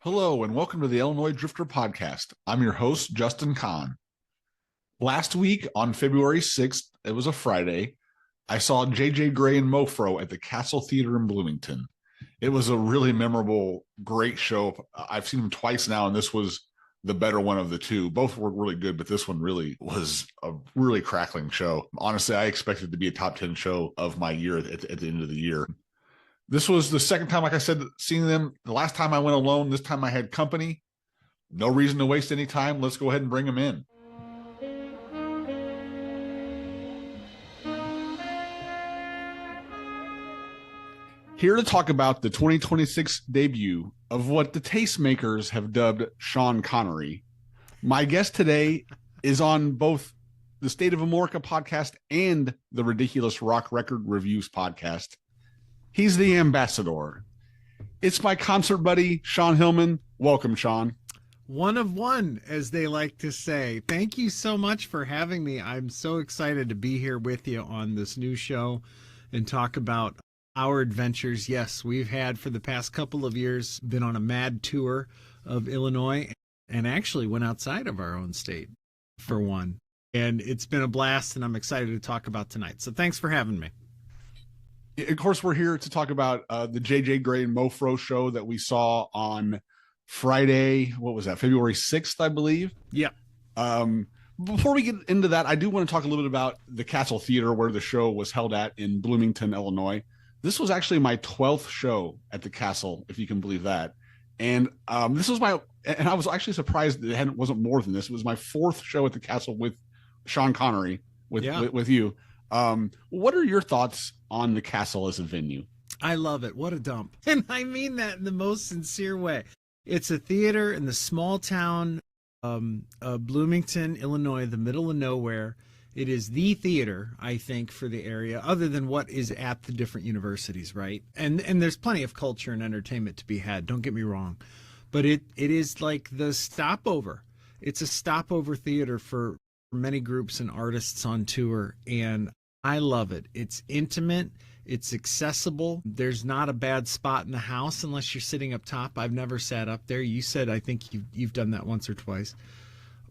Hello, and welcome to the Illinois Drifter Podcast. I'm your host, Justin Kahn. Last week on February 6th, it was a Friday, I saw J.J. Grey and Mofro at the Castle Theater in Bloomington. It was a really memorable, great show. I've seen them twice now, and this was the better one of the two. Both were really good, but this one really was a really crackling show. Honestly, I expected it to be a top 10 show of my year at the end of the year. This was the second time, like I said, seeing them. The last time I went alone, this time I had company. No reason to waste any time. Let's go ahead and bring them in. Here to talk about the 2026 debut of what the tastemakers have dubbed Shawn Connery. My guest today is on both the State of America podcast and the Ridiculous Rock Record Reviews podcast. He's the ambassador. It's my concert buddy, Shawn Hillman. Welcome, Shawn. One of one, as they like to say. Thank you so much for having me. I'm so excited to be here with you on this new show and talk about our adventures. Yes, we've had for the past couple of years been on a mad tour of Illinois and actually went outside of our own state for one. And it's been a blast, and I'm excited to talk about tonight. So thanks for having me. Of course, we're here to talk about the J.J. Grey and Mofro show that we saw on Friday. What was that? February 6th, I believe. Yeah. Before we get into that, I do want to talk a little bit about the Castle Theater where the show was held at in Bloomington, Illinois. This was actually my 12th show at the Castle, if you can believe that. And this was and I was actually surprised that it wasn't more than this. It was my 4th show at the Castle with Shawn Connery, with you. What are your thoughts on the Castle as a venue? I love it. What a dump. And I mean that in the most sincere way. It's a theater in the small town of Bloomington, Illinois, the middle of nowhere. It is the theater, I think, for the area, other than what is at the different universities, right? And there's plenty of culture and entertainment to be had, don't get me wrong. But it is like the stopover. It's a stopover theater for many groups and artists on tour, and I love it. It's intimate, it's accessible. There's not a bad spot in the house unless you're sitting up top. I've never sat up there. You said I think you've done that once or twice.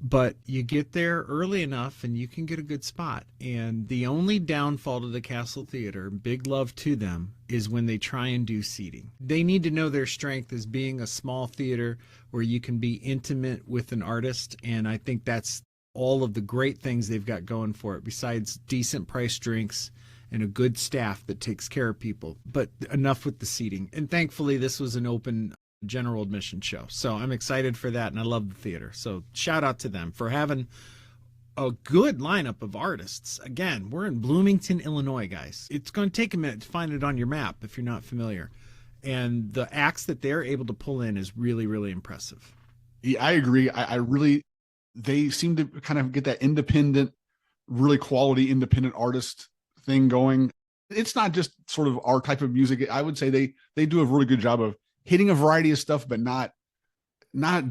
But you get there early enough and you can get a good spot. And the only downfall to the Castle Theater, big love to them, is when they try and do seating. They need to know their strength as being a small theater where you can be intimate with an artist, and I think that's all of the great things they've got going for it, besides decent price drinks and a good staff that takes care of people. But enough with the seating. And thankfully, this was an open general admission show. So I'm excited for that, and I love the theater. So shout out to them for having a good lineup of artists. Again, we're in Bloomington, Illinois, guys. It's going to take a minute to find it on your map if you're not familiar. And the acts that they're able to pull in is really, really impressive. Yeah, I agree. I really... They seem to kind of get that independent, really quality independent artist thing going. It's not just sort of our type of music. I would say they do a really good job of hitting a variety of stuff, but not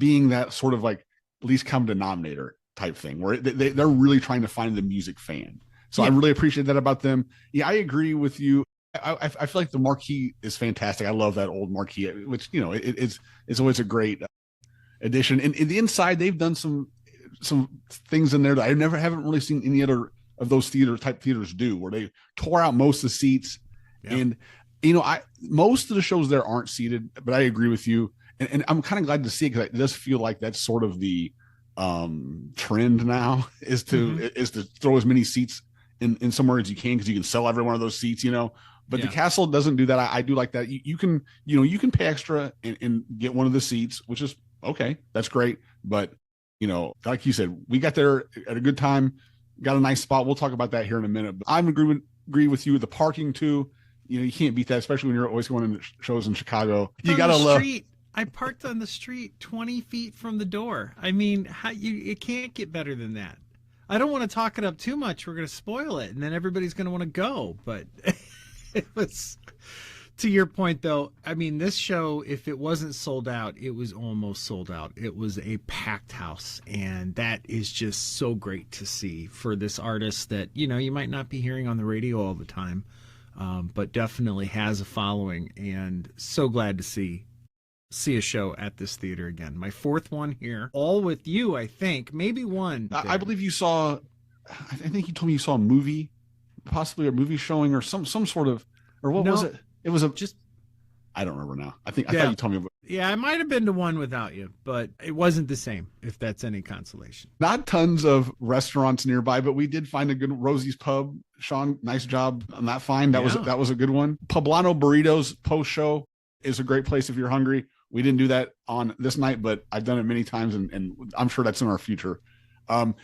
being that sort of like least common denominator type thing where they're really trying to find the music fan. So yeah. I really appreciate that about them. Yeah, I agree with you. I feel like the marquee is fantastic. I love that old marquee, which, you know, it's always a great addition. And in the inside, they've done some things in there that haven't really seen any other of those type theaters do, where they tore out most of the seats. Yeah. And, you know, most of the shows there aren't seated, but I agree with you. And I'm kind of glad to see it, because it does feel like that's sort of the trend now is to throw as many seats in somewhere as you can, because you can sell every one of those seats, you know. But the Castle doesn't do that. I do like that. You can pay extra and get one of the seats, which is okay. That's great. But, you know, like you said, we got there at a good time, got a nice spot. We'll talk about that here in a minute. But I agree with you. The parking too, you know, you can't beat that, especially when you're always going to shows in Chicago. You got to love. I parked on the street 20 feet from the door. I mean, it can't get better than that. I don't want to talk it up too much. We're going to spoil it, and then everybody's going to want to go. But it was, to your point, though, I mean, this show, if it wasn't sold out, it was almost sold out. It was a packed house, and that is just so great to see for this artist that, you know, you might not be hearing on the radio all the time, but definitely has a following, and so glad to see see a show at this theater again. My fourth one here, all with you, I think. Maybe one. I believe you saw, I think you told me you saw a movie, possibly a movie showing or some sort of, or what was it? It was just, I don't remember now. I thought you told me about. Yeah, I might have been to one without you, but it wasn't the same, if that's any consolation. Not tons of restaurants nearby, but we did find a good Rosie's Pub. Shawn, nice job on that find. That was a good one. Poblano Burritos post show is a great place if you're hungry. We didn't do that on this night, but I've done it many times, and I'm sure that's in our future. And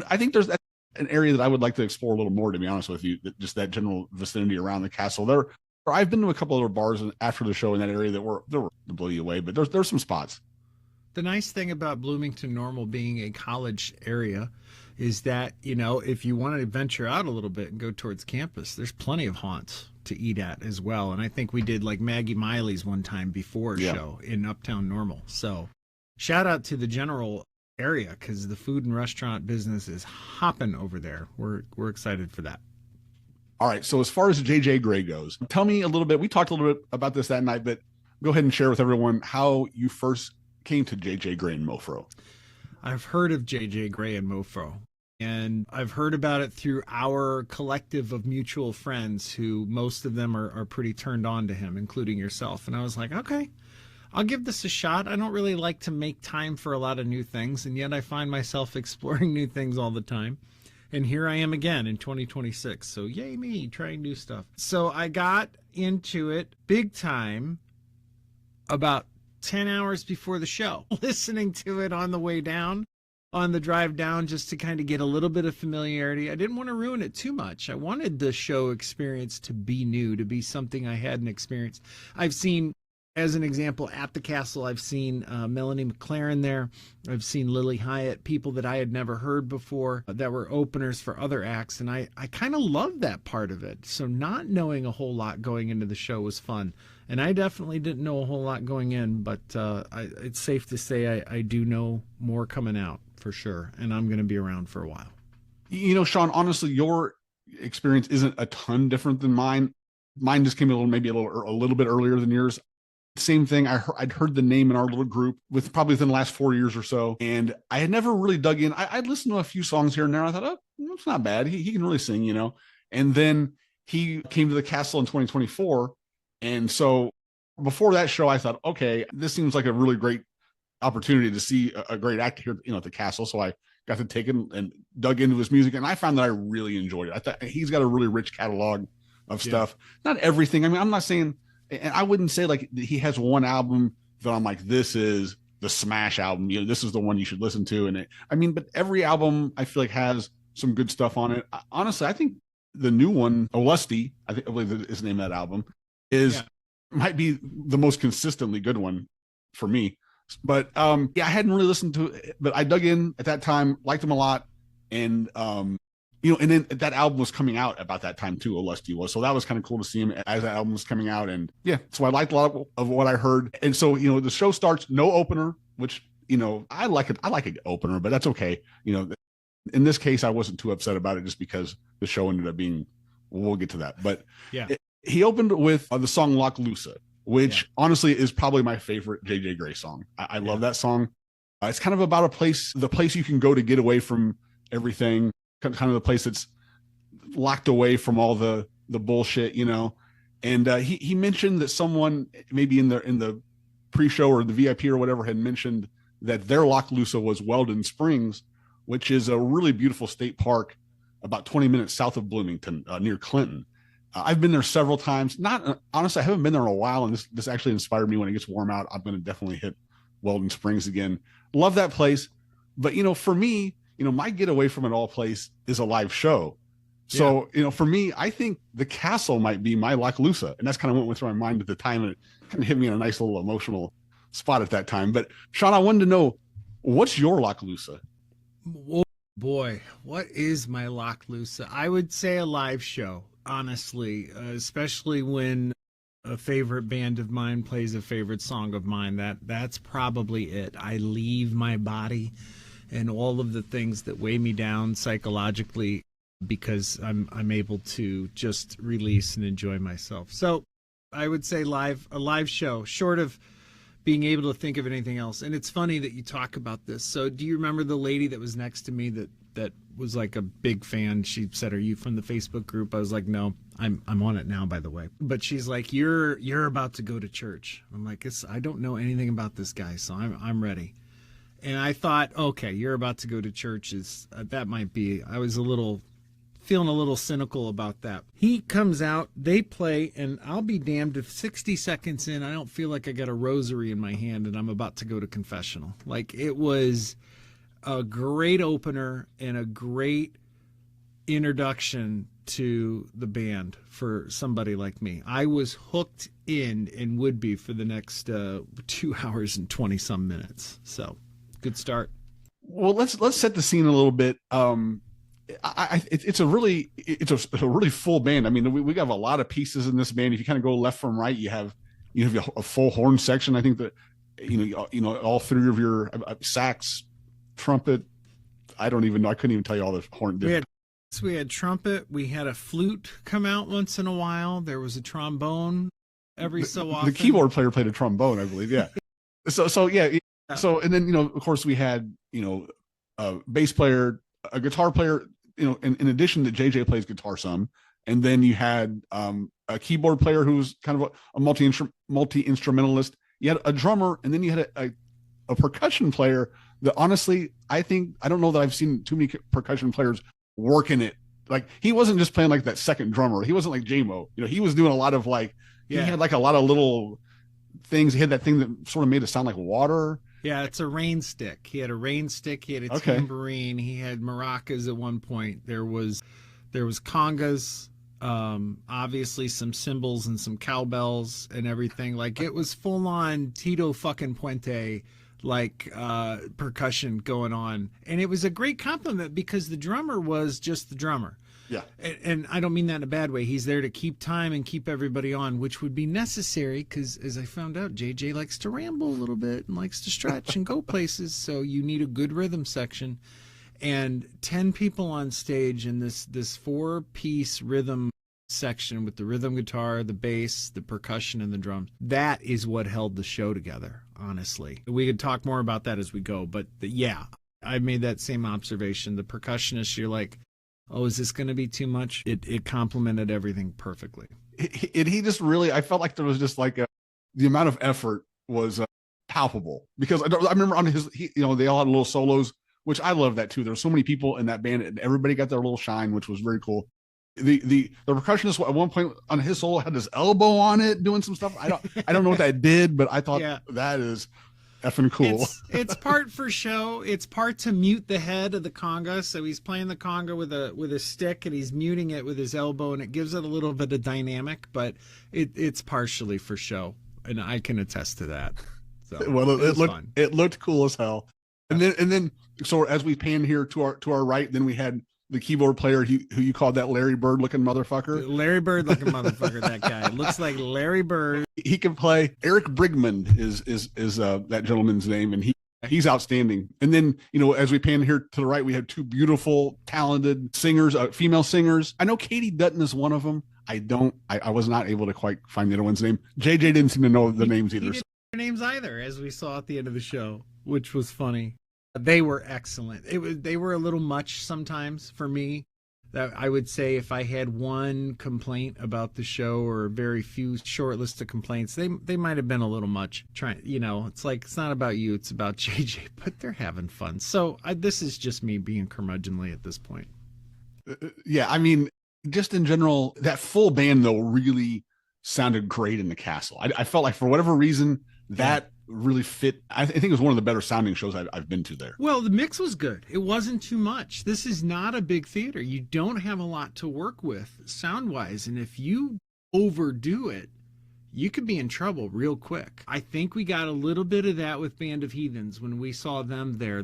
I think there's an area that I would like to explore a little more, to be honest with you, just that general vicinity around the castle. I've been to a couple other bars after the show in that area that were to blow you away, but there's some spots. The nice thing about Bloomington Normal being a college area is that, if you want to venture out a little bit and go towards campus, there's plenty of haunts to eat at as well. And I think we did like Maggie Miley's one time before a show in Uptown Normal. So shout out to the general area, because the food and restaurant business is hopping over there. We're excited for that. All right. So as far as JJ Grey goes, tell me a little bit. We talked a little bit about this that night, but go ahead and share with everyone how you first came to JJ Grey and Mofro. I've heard of JJ Grey and Mofro, and I've heard about it through our collective of mutual friends who most of them are pretty turned on to him, including yourself. And I was like, okay, I'll give this a shot. I don't really like to make time for a lot of new things, and yet I find myself exploring new things all the time. And here I am again in 2026. So yay me, trying new stuff. So I got into it big time about 10 hours before the show, listening to it on the way down, on the drive down, just to kind of get a little bit of familiarity. I didn't want to ruin it too much. I wanted the show experience to be new, to be something I hadn't experienced. I've seen, as an example, at the castle, I've seen Melanie McLaren there. I've seen Lily Hyatt, people that I had never heard before that were openers for other acts. And I kind of loved that part of it. So not knowing a whole lot going into the show was fun. And I definitely didn't know a whole lot going in, but it's safe to say I do know more coming out for sure. And I'm going to be around for a while. Shawn, honestly, your experience isn't a ton different than mine. Mine just came a little bit earlier than yours. Same thing. I'd heard the name in our little group probably within the last 4 years or so. And I had never really dug in. I'd listened to a few songs here and there. I thought, it's not bad. He can really sing, And then he came to the castle in 2024. And so before that show, I thought, okay, this seems like a really great opportunity to see a great actor here, at the castle. So I got to take it and dug into his music. And I found that I really enjoyed it. I thought he's got a really rich catalog of stuff. Not everything. I mean, I'm not saying, and I wouldn't say like he has one album that I'm like, this is the smash album. This is the one you should listen to. But every album I feel like has some good stuff on it. Honestly, I think the new one, Olusty, I believe is the name of that album, might be the most consistently good one for me. But I hadn't really listened to it, but I dug in at that time, liked him a lot. And and then that album was coming out about that time too, Olusty was. So that was kind of cool to see him as that album was coming out. And so I liked a lot of what I heard. And so, the show starts, no opener, which, I like it. I like an opener, but that's okay. In this case, I wasn't too upset about it just because the show ended up being, we'll get to that. But he opened with the song Loch Lusa, which honestly is probably my favorite JJ Grey song. I love that song. It's kind of about the place you can go to get away from everything, kind of the place that's locked away from all the bullshit, And he mentioned that someone maybe in the pre-show or the VIP or whatever had mentioned that their Loch Lusa was Weldon Springs, which is a really beautiful state park about 20 minutes south of Bloomington, near Clinton. I've been there several times. Honestly, I haven't been there in a while, and this actually inspired me. When it gets warm out, I'm going to definitely hit Weldon Springs again. Love that place. But, for me, my getaway from it all place is a live show. So, for me, I think the castle might be my Loch Lusa. And that's kind of went through my mind at the time. And it kind of hit me in a nice little emotional spot at that time. But Shawn, I wanted to know, what's your Loch Lusa? Oh, boy, what is my Loch Lusa? I would say a live show, honestly, especially when a favorite band of mine plays a favorite song of mine. That's probably it. I leave my body and all of the things that weigh me down psychologically because I'm able to just release and enjoy myself. So I would say a live show, short of being able to think of anything else. And it's funny that you talk about this. So do you remember the lady that was next to me that was like a big fan? She said, "Are you from the Facebook group?" I was like, "No, I'm on it now, by the way." But she's like, "You're about to go to church." I'm like, I don't know anything about this guy, so I'm ready. And I thought, okay, you're about to go to church that might be. I was feeling a little cynical about that. He comes out, they play, and I'll be damned if 60 seconds in, I don't feel like I got a rosary in my hand and I'm about to go to confessional. Like, it was a great opener and a great introduction to the band for somebody like me. I was hooked in and would be for the next 2 hours and 20 some minutes. So good start. Well, let's set the scene a little bit. It's a really full band. I mean, we have a lot of pieces in this band. If you kind of go left from right, you have a full horn section. I think that all three of your sax, trumpet. I don't even know. I couldn't even tell you all the horn. We had trumpet. We had a flute come out once in a while. There was a trombone every so often. The keyboard player played a trombone, I believe. Yeah. So yeah. So, and then, of course we had, a bass player, a guitar player, in addition to JJ plays guitar some. And then you had a keyboard player who's kind of a multi-instrumentalist. You had a drummer, and then you had a percussion player that honestly, I don't know that I've seen too many percussion players working it. Like, he wasn't just playing like that second drummer. He wasn't like J-Mo. he was doing a lot of he had like a lot of little things. He had that thing that sort of made it sound like water. Yeah, it's a rain stick. He had a rain stick. He had a tambourine. He had maracas at one point. There was congas, obviously some cymbals and some cowbells and everything. Like, it was full on Tito fucking Puente percussion going on. And it was a great compliment because the drummer was just the drummer. Yeah. And I don't mean that in a bad way. He's there to keep time and keep everybody on, which would be necessary because, as I found out, JJ likes to ramble a little bit and likes to stretch and go places. So you need a good rhythm section. And 10 people on stage in this 4-piece rhythm section with the rhythm guitar, the bass, the percussion, and the drums. That is what held the show together, honestly. We could talk more about that as we go. But yeah, I made that same observation. The percussionist, you're like, oh, is this going to be too much? It complemented everything perfectly. He just really, I felt like there was just the amount of effort was palpable, because I remember on they all had little solos, which I love that too. There were so many people in that band and everybody got their little shine, which was very cool. The percussionist at one point on his solo had his elbow on it doing some stuff. I don't know what that did, but I thought that is effing cool. It's part for show. It's part to mute the head of the conga. So he's playing the conga with a stick and he's muting it with his elbow, and it gives it a little bit of dynamic, but it's partially for show, and I can attest to that. So it looked cool as hell. And then so as we pan here to our right, then we had the keyboard player who you called that Larry Bird looking motherfucker. Larry Bird looking motherfucker. That guy looks like Larry Bird. He can play. Eric Brigman is that gentleman's name, and he's outstanding. And then as we pan here to the right, we have two beautiful, talented singers, female singers. I know Katie Dutton is one of them. I was not able to quite find the other one's name. JJ didn't seem to know the names either. He didn't know their names either, as we saw at the end of the show, which was funny. They were excellent. They were a little much sometimes for me. That I would say, if I had one complaint about the show, or very few short list of complaints, they might have been a little much. It's like, it's not about you, it's about JJ, but they're having fun. So this is just me being curmudgeonly at this point. Yeah, I mean, just in general, that full band though really sounded great in the castle. I felt like for whatever reason that really fit. I think it was one of the better sounding shows I've been to there. Well, the mix was good. It wasn't too much. This is not a big theater. You don't have a lot to work with sound wise, and if you overdo it, you could be in trouble real quick. I think we got a little bit of that with Band of Heathens when we saw them there.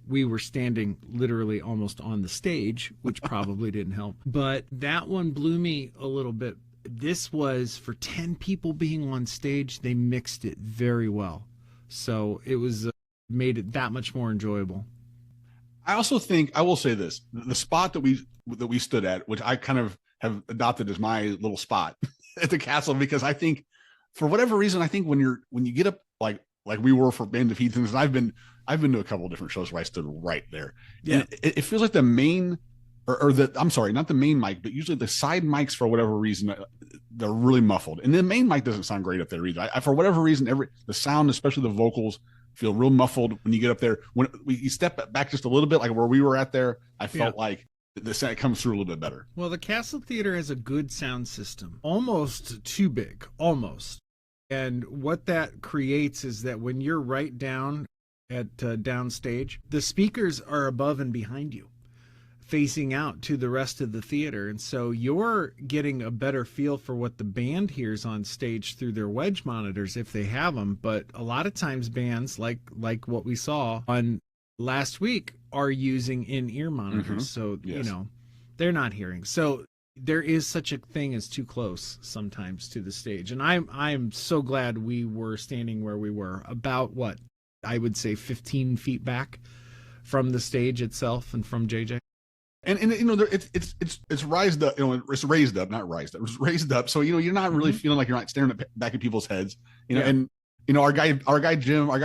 We were standing literally almost on the stage, which probably didn't help, but that one blew me a little bit. This was, for 10 people being on stage, they mixed it very well. So it was made it that much more enjoyable. I also think, I will say this, the spot that we stood at, which I kind of have adopted as my little spot at the castle, because I think for whatever reason, I think when you get up like we were for Band of Heathens. And I've been to a couple of different shows where I stood right there. Yeah. And it feels like the main or the I'm sorry, not the main mic, but usually the side mics for whatever reason they're really muffled, and the main mic doesn't sound great up there either. For whatever reason, the sound, especially the vocals, feel real muffled when you get up there. When you step back just a little bit, like where we were at there, I felt like the sound comes through a little bit better. Well, the Castle Theater has a good sound system, almost too big, almost. And what that creates is that when you're right down at downstage, the speakers are above and behind you, facing out to the rest of the theater. And so you're getting a better feel for what the band hears on stage through their wedge monitors if they have them. But a lot of times bands like what we saw on last week are using in-ear monitors. So, you know, they're not hearing. So there is such a thing as too close sometimes to the stage. And I'm so glad we were standing where we were, about what I would say 15 feet back from the stage itself and from JJ. And you know, it's raised up, you know, it's raised up, not raised up, it was raised up. So, you know, you're not really feeling like you're not staring back at people's heads, you know, and, you know, our guy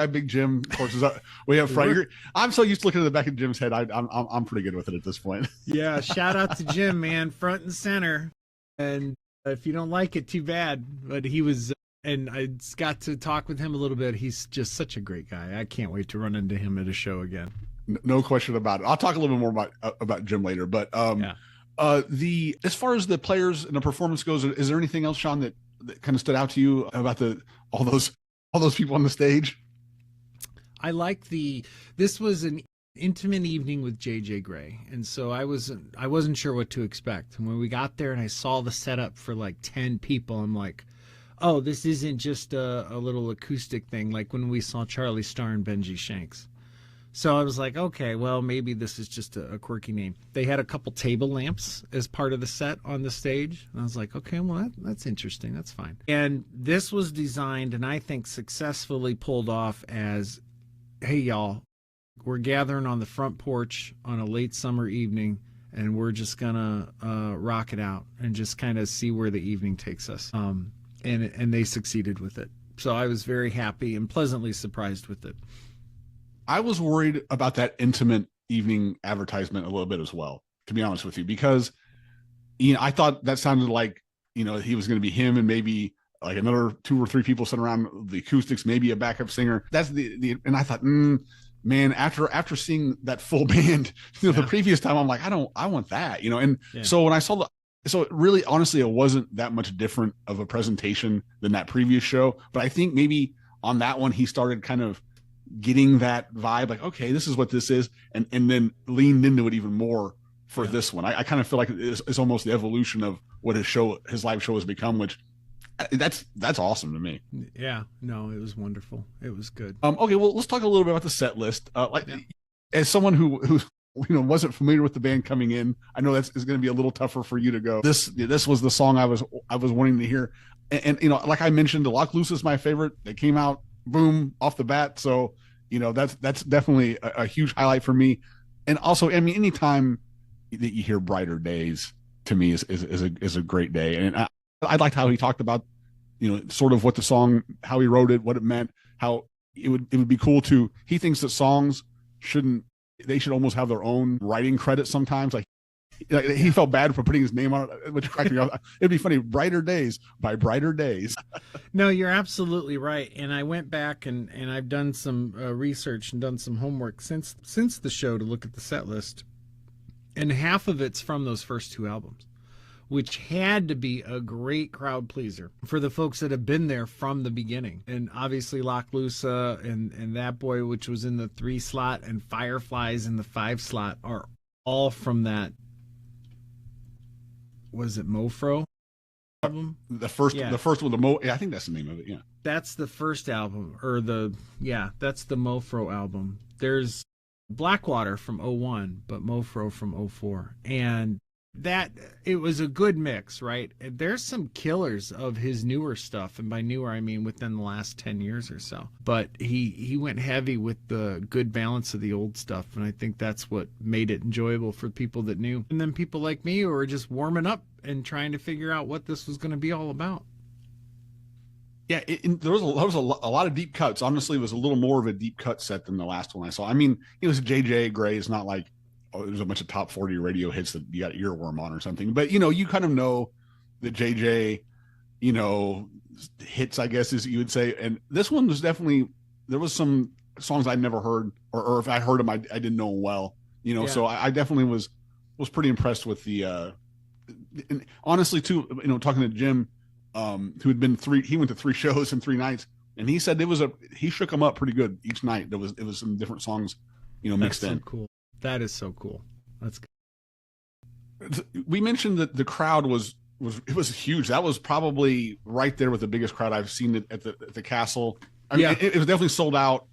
Big Jim, of course, is up way up front. I'm so used to looking at the back of Jim's head. I'm pretty good with it at this point. Yeah. Shout out to Jim, man, front and center. And if you don't like it, too bad. But he was, and I got to talk with him a little bit. He's just such a great guy. I can't wait to run into him at a show again. No question about it. I'll talk a little bit more about Jim later, but as far as the players and the performance goes, is there anything else, Shawn, that kind of stood out to you about all those people on the stage? I like this was an intimate evening with JJ Grey, and so I wasn't sure what to expect. And when we got there and I saw the setup for like 10 people, I'm like, oh, this isn't just a little acoustic thing like when we saw Charlie Starr and Benji Shanks. So I was like, okay, well, maybe this is just a quirky name. They had a couple table lamps as part of the set on the stage. And I was like, okay, well, that's interesting. That's fine. And this was designed and I think successfully pulled off as, hey, y'all, we're gathering on the front porch on a late summer evening and we're just going to rock it out and just kind of see where the evening takes us. And they succeeded with it. So I was very happy and pleasantly surprised with it. I was worried about that intimate evening advertisement a little bit as well, to be honest with you, because, you know, I thought that sounded like, you know, he was going to be him and maybe like another 2 or 3 people sitting around the acoustics, maybe a backup singer. That's and I thought, man, after seeing that full band, you know, the previous time, I'm like, I want that, you know? And so when I saw so it really, honestly, it wasn't that much different of a presentation than that previous show. But I think maybe on that one, he started kind of getting that vibe, like, okay, this is what this is, and then leaned into it even more for this one. I kind of feel like it's almost the evolution of what his live show has become, which that's awesome to me. Yeah, no, it was wonderful. It was good. Okay, well, let's talk a little bit about the set list. As someone who you know wasn't familiar with the band coming in, I know that's going to be a little tougher for you to go. This was the song I was wanting to hear, and you know, like I mentioned, the Lock Loose is my favorite. They came out boom off the bat, so you know that's definitely a huge highlight for me. And also, I mean, anytime that you hear Brighter Days, to me is a great day. And I liked how he talked about, you know, sort of what the song, how he wrote it, what it meant, how it would be cool to. He thinks that songs should almost have their own writing credit sometimes. Like he felt bad for putting his name on it, which cracked me up. It'd be funny, Brighter Days by Brighter Days. No, you're absolutely right. And I went back and I've done some research and done some homework since the show to look at the set list. And half of it's from those first 2 albums, which had to be a great crowd pleaser for the folks that have been there from the beginning. And obviously Lock Loose and That Boy, which was in the 3 slot, and Fireflies in the 5 slot, are all from that. Was it Mofro album? The first one, I think that's the name of it. Yeah, that's the first album, that's the Mofro album. There's Blackwater from 01, but Mofro from 04, and that it was a good mix, right? There's some killers of his newer stuff, and by newer I mean within the last 10 years or so. But he went heavy with the good balance of the old stuff, and I think that's what made it enjoyable for people that knew. And then people like me who were just warming up and trying to figure out what this was going to be all about. Yeah, there was a lot of deep cuts. Honestly, it was a little more of a deep cut set than the last one I saw. I mean, it was JJ Gray. It's not like, oh, there's a bunch of top 40 radio hits that you got earworm on or something. But you kind of know that JJ, hits, I guess, as you would say. And this one was definitely, there was some songs I'd never heard, or if I heard them, I didn't know them well. Yeah. So I definitely was pretty impressed with the. And honestly, too, talking to Jim, who had been he went to 3 shows in 3 nights, and he said he shook them up pretty good each night. It was some different songs, mixed in. That's so cool. That is so cool. That's good. We mentioned that the crowd was huge. That was probably right there with the biggest crowd I've seen at the castle. I mean, it was definitely sold out.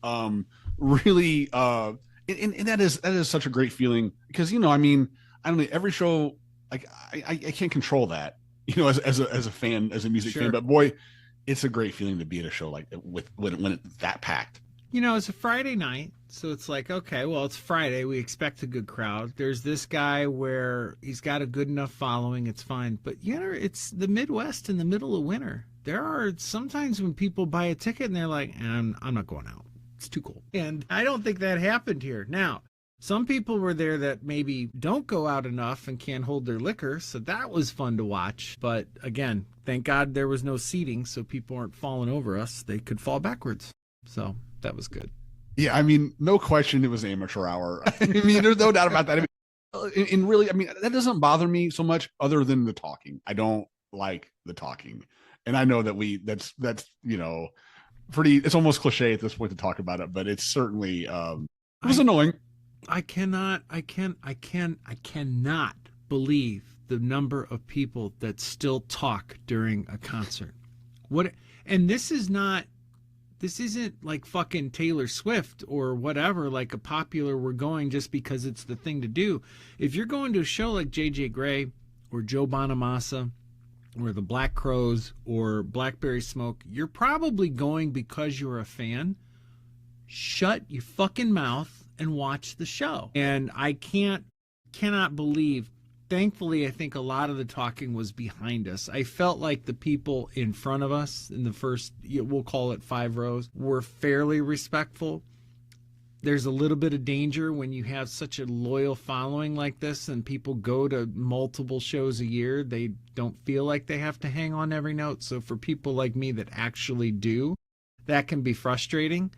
Really, and that is such a great feeling because I mean, I don't know, every show, like I can't control that, as a fan, as a music fan, but boy, it's a great feeling to be at a show like when it's that packed. It's a Friday night, so it's like, okay, well, it's Friday. We expect a good crowd. There's this guy where he's got a good enough following. It's fine. But, it's the Midwest in the middle of winter. There are sometimes when people buy a ticket and they're like, I'm not going out. It's too cold. And I don't think that happened here. Now, some people were there that maybe don't go out enough and can't hold their liquor, so that was fun to watch. But, again, thank God there was no seating, so people aren't falling over us. They could fall backwards. So that was good. Yeah, I mean, no question it was amateur hour. I mean, there's no doubt about that. I mean, and really, I mean, that doesn't bother me so much other than the talking. I don't like the talking. And I know that that's pretty, it's almost cliche at this point to talk about it, but it's certainly, it was annoying. I cannot believe the number of people that still talk during a concert. And this isn't like fucking Taylor Swift or whatever, like a popular we're going just because it's the thing to do. If you're going to a show like JJ Gray or Joe Bonamassa or the Black Crowes or Blackberry Smoke, you're probably going because you're a fan. Shut your fucking mouth and watch the show. And I cannot believe, thankfully, I think a lot of the talking was behind us. I felt like the people in front of us in the first, we'll call it 5 rows, were fairly respectful. There's a little bit of danger when you have such a loyal following like this and people go to multiple shows a year. They don't feel like they have to hang on every note. So for people like me that actually do, that can be frustrating.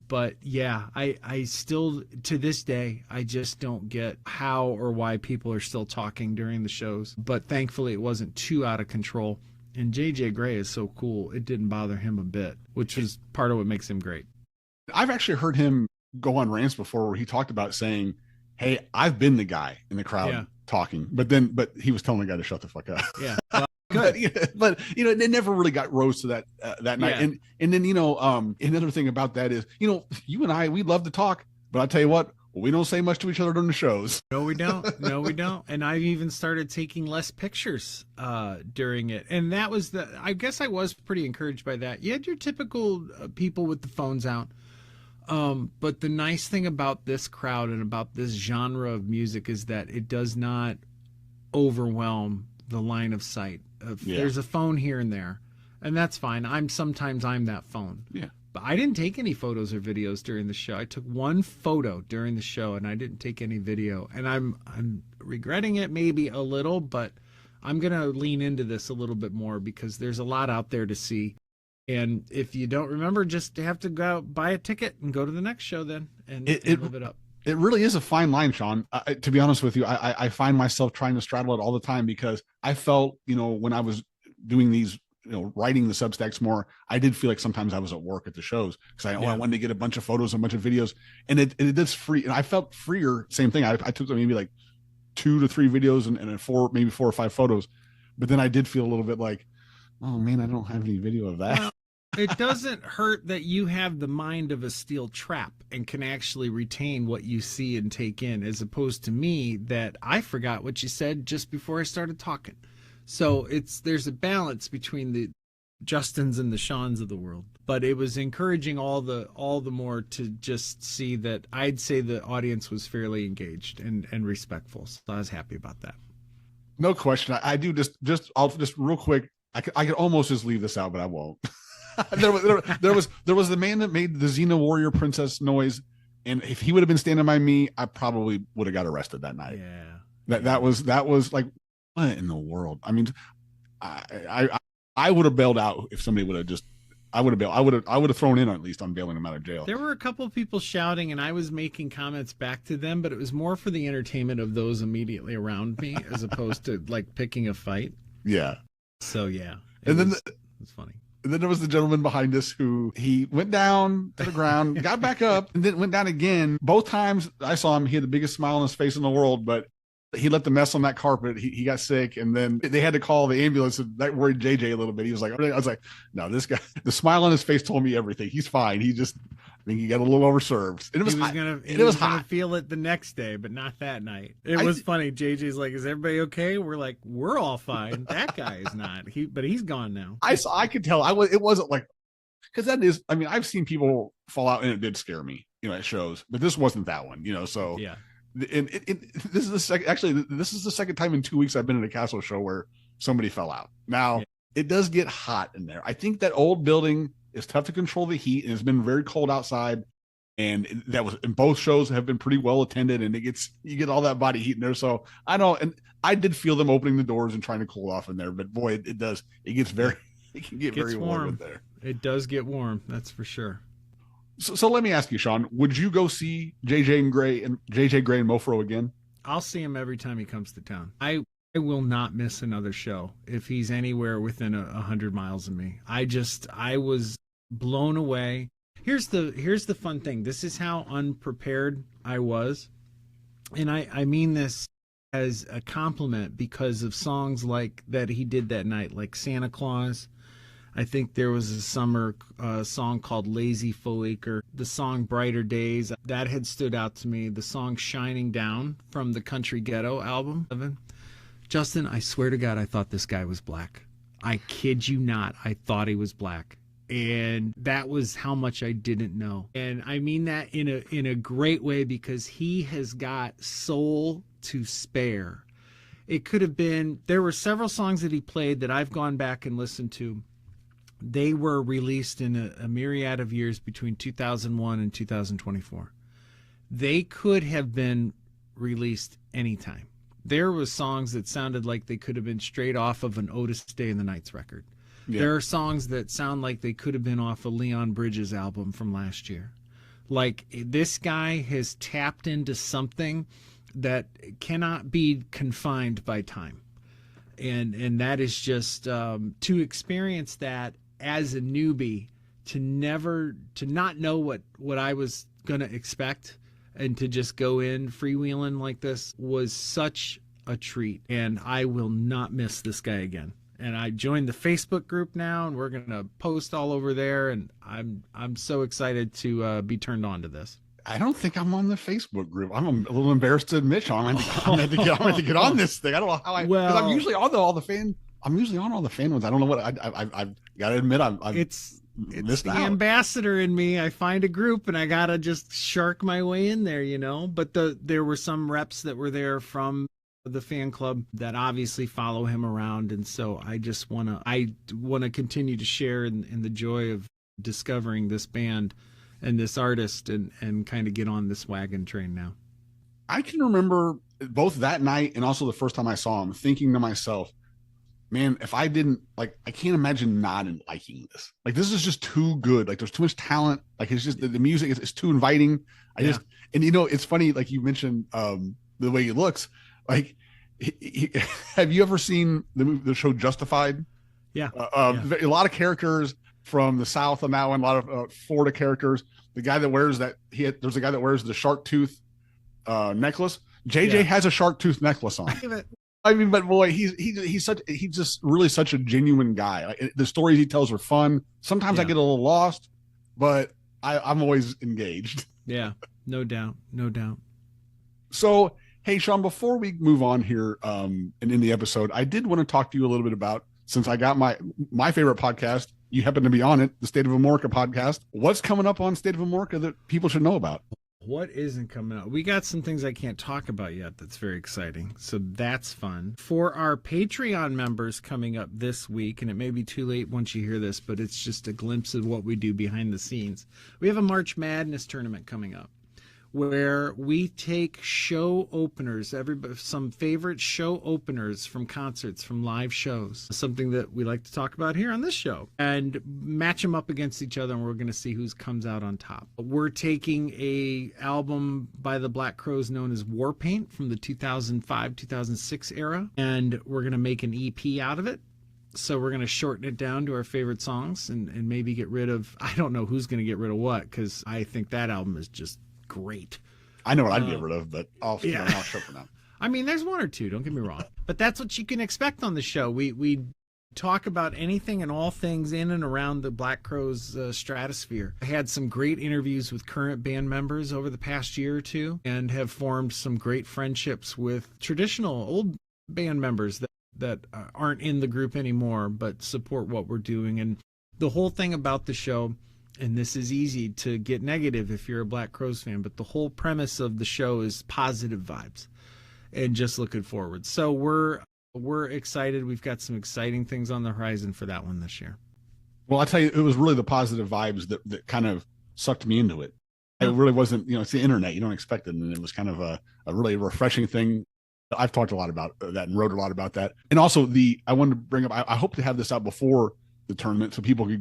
But yeah, I still, to this day, I just don't get how or why people are still talking during the shows. But thankfully, it wasn't too out of control. And JJ Gray is so cool, it didn't bother him a bit, which is part of what makes him great. I've actually heard him go on rants before where he talked about saying, hey, I've been the guy in the crowd talking. But he was telling the guy to shut the fuck up. Yeah. Good. But it never really got rose to that night. Yeah. And then another thing about that is, you and I, we love to talk, but I'll tell you what, we don't say much to each other during the shows. No, we don't. And I've even started taking less pictures during it. And that was I guess I was pretty encouraged by that. You had your typical people with the phones out. But the nice thing about this crowd and about this genre of music is that it does not overwhelm the line of sight. There's a phone here and there, and that's fine. Sometimes I'm that phone. Yeah. But I didn't take any photos or videos during the show. I took one photo during the show, and I didn't take any video. And I'm regretting it maybe a little, but I'm gonna lean into this a little bit more because there's a lot out there to see. And if you don't remember, just have to go out, buy a ticket and go to the next show then and live it up. It really is a fine line, Shawn. To be honest with you, I find myself trying to straddle it all the time because I felt, when I was doing these, writing the Substacks more, I did feel like sometimes I was at work at the shows because I wanted to get a bunch of photos, a bunch of videos, and it is free. And I felt freer. Same thing. I took maybe like 2 to 3 videos and maybe 4 or 5 photos, but then I did feel a little bit like, oh man, I don't have any video of that. Well, it doesn't hurt that you have the mind of a steel trap and can actually retain what you see and take in, as opposed to me that I forgot what you said just before I started talking. So there's a balance between the Justins and the Shawns of the world. But it was encouraging all the more to just see that I'd say the audience was fairly engaged and respectful. So I was happy about that. No question. I do I'll just real quick. I could almost just leave this out, but I won't. there was the man that made the Xena warrior princess noise, and if he would have been standing by me, I probably would have got arrested that night. Yeah. That was like, what in the world? I mean, I would have bailed out if somebody would have just. I would have thrown in at least on bailing him out of jail. There were a couple of people shouting, and I was making comments back to them, but it was more for the entertainment of those immediately around me, as opposed to like picking a fight. Yeah. So yeah, and then it's funny. And then there was the gentleman behind us who he went down to the ground, got back up, and then went down again. Both times I saw him, he had the biggest smile on his face in the world, but he left the mess on that carpet. He got sick, and then they had to call the ambulance, and that worried JJ a little bit. He was like, I was like, no, this guy, the smile on his face told me everything. He's fine. I think he got a little overserved. And He was gonna feel it the next day, but not that night. It was funny. JJ's like, is everybody okay? We're like, we're all fine. That guy is not. But he's gone now. I could tell. It wasn't like, because that is, I mean, I've seen people fall out, and it did scare me, at shows, but this wasn't that one, so yeah. And this is the second time in 2 weeks I've been at a Castle show where somebody fell out. Now It does get hot in there. I think that old building is tough to control the heat, and it's been very cold outside. And both shows have been pretty well attended, and you get all that body heat in there. So I know, and I did feel them opening the doors and trying to cool off in there, but boy, it can get very warm in there. It does get warm. That's for sure. So let me ask you, Shawn, would you go see JJ Gray and Mofro again? I'll see him every time he comes to town. I will not miss another show if he's anywhere within 100 miles of me. I was blown away. Here's the fun thing. This is how unprepared I was. And I mean this as a compliment because of songs like that he did that night, like Santa Claus. I think there was a summer song called Lazy Full Acre. The song Brighter Days, that had stood out to me. The song Shining Down from the Country Ghetto album. Justin, I swear to God, I thought this guy was black. I kid you not. I thought he was black. And that was how much I didn't know. And I mean that in a great way, because he has got soul to spare. It could have been, there were several songs that he played that I've gone back and listened to. They were released in a myriad of years between 2001 and 2024. They could have been released anytime. There were songs that sounded like they could have been straight off of an Otis Day in the Nights record. Yeah. There are songs that sound like they could have been off a Leon Bridges album from last year. Like, this guy has tapped into something that cannot be confined by time. And that is just to experience that as a newbie, to not know what I was going to expect, and to just go in freewheeling like this was such a treat. And I will not miss this guy again. And I joined the Facebook group now, and we're going to post all over there. And I'm so excited to be turned on to this. I don't think I'm on the Facebook group. I'm a little embarrassed to admit, Shawn. I'm going to get on this thing. I don't know how because I'm usually on all the fan. I'm usually on all the fan ones. I don't know what I've got to admit. It's the ambassador in me. I find a group and I got to just shark my way in there, But there were some reps that were there from the fan club that obviously follow him around, and so I want to continue to share in the joy of discovering this band and this artist, and kind of get on this wagon train now. I can remember both that night and also the first time I saw him thinking to myself, man, if I didn't I can't imagine not liking this. Like, this is just too good. Like, there's too much talent. Like, it's just the music is too inviting. And it's funny. Like, you mentioned the way he looks. Like, have you ever seen the show Justified? Yeah. A lot of characters from the South on that one. A lot of Florida characters. The guy that wears there's a guy that wears the shark tooth necklace. JJ has a shark tooth necklace on. I mean, but boy, he's just really such a genuine guy. Like, the stories he tells are fun. Sometimes I get a little lost, but I'm always engaged. Yeah, no doubt. So, hey, Shawn, before we move on here and in the episode, I did want to talk to you a little bit about, since I got my favorite podcast, you happen to be on it, the State of America podcast. What's coming up on State of America that people should know about? What isn't coming up? We got some things I can't talk about yet that's very exciting. So that's fun. For our Patreon members coming up this week, and it may be too late once you hear this, but it's just a glimpse of what we do behind the scenes. We have a March Madness tournament coming up where we take show openers, some favorite show openers from concerts, from live shows, something that we like to talk about here on this show, and match them up against each other, and we're going to see who comes out on top. We're taking a album by the Black Crowes known as Warpaint from the 2005-2006 era, and we're going to make an EP out of it. So we're going to shorten it down to our favorite songs and maybe get rid of, I don't know who's going to get rid of what, because I think that album is just great. I know what I'd get rid of, but I'll show for now. I mean, there's one or two, don't get me wrong. But that's what you can expect on the show. We talk about anything and all things in and around the Black Crowes stratosphere. I had some great interviews with current band members over the past year or two and have formed some great friendships with traditional old band members that aren't in the group anymore but support what we're doing. And the whole thing about the show, and this is easy to get negative if you're a Black Crowes fan, but the whole premise of the show is positive vibes and just looking forward. So we're excited. We've got some exciting things on the horizon for that one this year. Well, I'll tell you, it was really the positive vibes that kind of sucked me into it. It really wasn't, it's the internet. You don't expect it. And it was kind of a really refreshing thing. I've talked a lot about that and wrote a lot about that. And also I wanted to bring up, I hope to have this out before the tournament so people could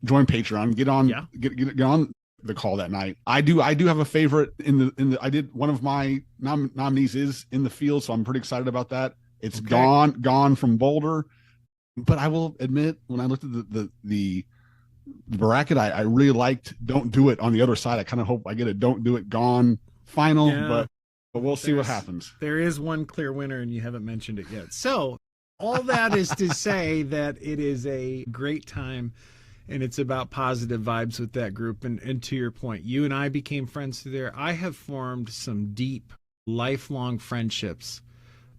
join Patreon, get on the call that night. I do have a favorite I did, one of my nominees is in the field, so I'm pretty excited about that. It's okay. Gone from Boulder. But I will admit, when I looked at the bracket, I really liked Don't Do It on the other side. I kind of hope I get a Don't Do It Gone final, but we'll see what happens. There is one clear winner, and you haven't mentioned it yet. So all that is to say that it is a great time. And it's about positive vibes with that group. And to your point, you and I became friends through there. I have formed some deep, lifelong friendships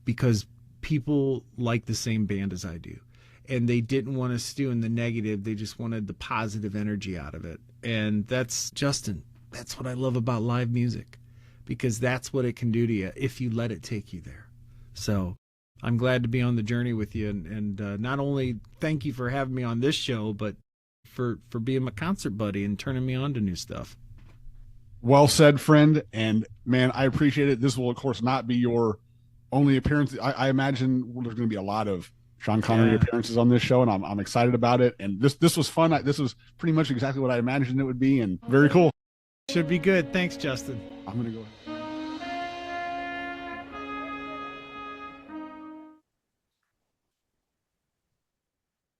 because people like the same band as I do. And they didn't want to stew in the negative. They just wanted the positive energy out of it. And that's, Justin, that's what I love about live music, because that's what it can do to you if you let it take you there. So I'm glad to be on the journey with you. And not only thank you for having me on this show, but for being my concert buddy and turning me on to new stuff. Well said, friend. And man, I appreciate it. This will, of course, not be your only appearance. I imagine there's going to be a lot of Shawn Connery appearances on this show, and I'm excited about it. And this was fun. This was pretty much exactly what I imagined it would be, and very cool. Should be good. Thanks, Justin. I'm going to go ahead.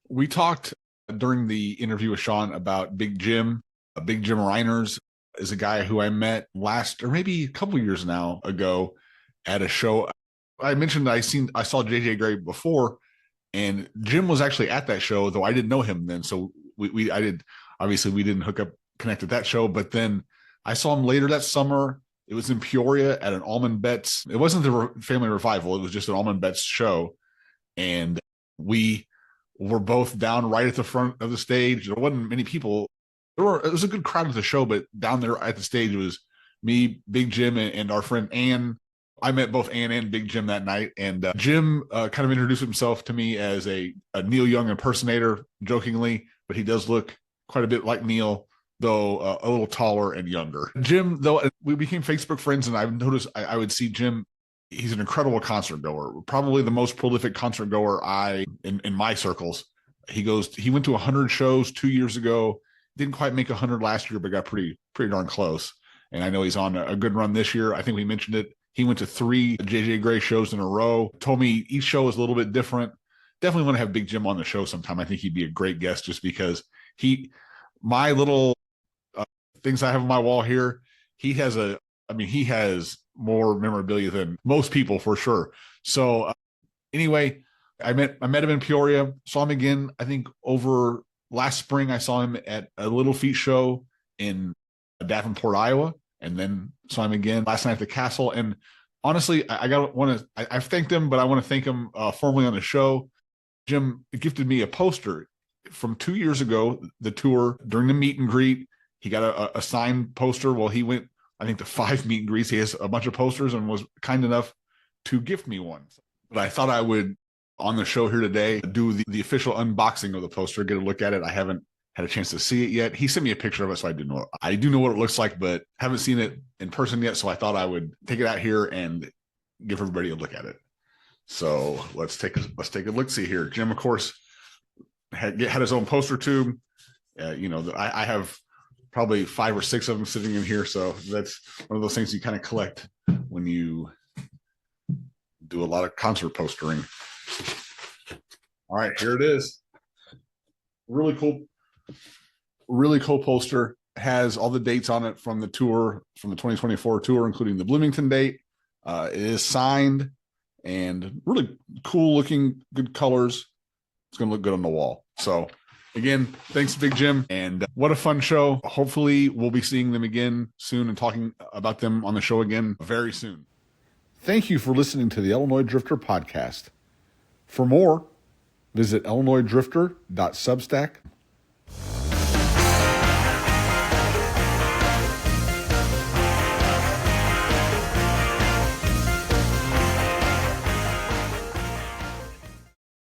We talked during the interview with Shawn about Big Jim. Big Jim Reiners is a guy who I met last, or maybe a couple years now ago, at a show. I mentioned I saw JJ Gray before, and Jim was actually at that show, though I didn't know him then. So we didn't connect at that show, but then I saw him later that summer. It was in Peoria at an Allman Betts. It wasn't the Family Revival. It was just an Allman Betts show. And we were both down right at the front of the stage. There wasn't many people. It was a good crowd at the show, but down there at the stage, it was me, Big Jim, and our friend Ann. I met both Ann and Big Jim that night. And Jim kind of introduced himself to me as a Neil Young impersonator, jokingly, but he does look quite a bit like Neil, though a little taller and younger. Jim, though, we became Facebook friends, and I've noticed I would see Jim. He's an incredible concert goer, probably the most prolific concert goer in my circles. He went to 100 shows 2 years ago, didn't quite make 100 last year, but got pretty darn close. And I know he's on a good run this year. I think we mentioned it. He went to 3 JJ Gray shows in a row. Told me each show is a little bit different. Definitely want to have Big Jim on the show sometime. I think he'd be a great guest just because my little things I have on my wall here, he has more memorabilia than most people for sure. So anyway, I met him in Peoria, saw him again. I think over last spring, I saw him at a Little Feat show in Davenport, Iowa, and then saw him again last night at the Castle. And honestly, I thanked him, but I want to thank him formally on the show. Jim gifted me a poster from 2 years ago, the tour during the meet and greet. He got a signed poster. Well, he went I think the 5 meet and greets, he has a bunch of posters and was kind enough to gift me one. But I thought I would, on the show here today, do the official unboxing of the poster, get a look at it. I haven't had a chance to see it yet. He sent me a picture of it, so I didn't know. I do know what it looks like, but haven't seen it in person yet. So I thought I would take it out here and give everybody a look at it. So let's take a look. See here. Jim, of course, had his own poster tube. I have probably 5 or 6 of them sitting in here. So that's one of those things you kind of collect when you do a lot of concert postering. All right, here it is. Really cool poster. Has all the dates on it from the tour, from the 2024 tour, including the Bloomington date. It is signed and really cool looking, good colors. It's going to look good on the wall. So again, thanks, Big Jim. And what a fun show. Hopefully we'll be seeing them again soon and talking about them on the show again very soon. Thank you for listening to the Illinois Drifter podcast. For more, visit illinoisdrifter.substack.com.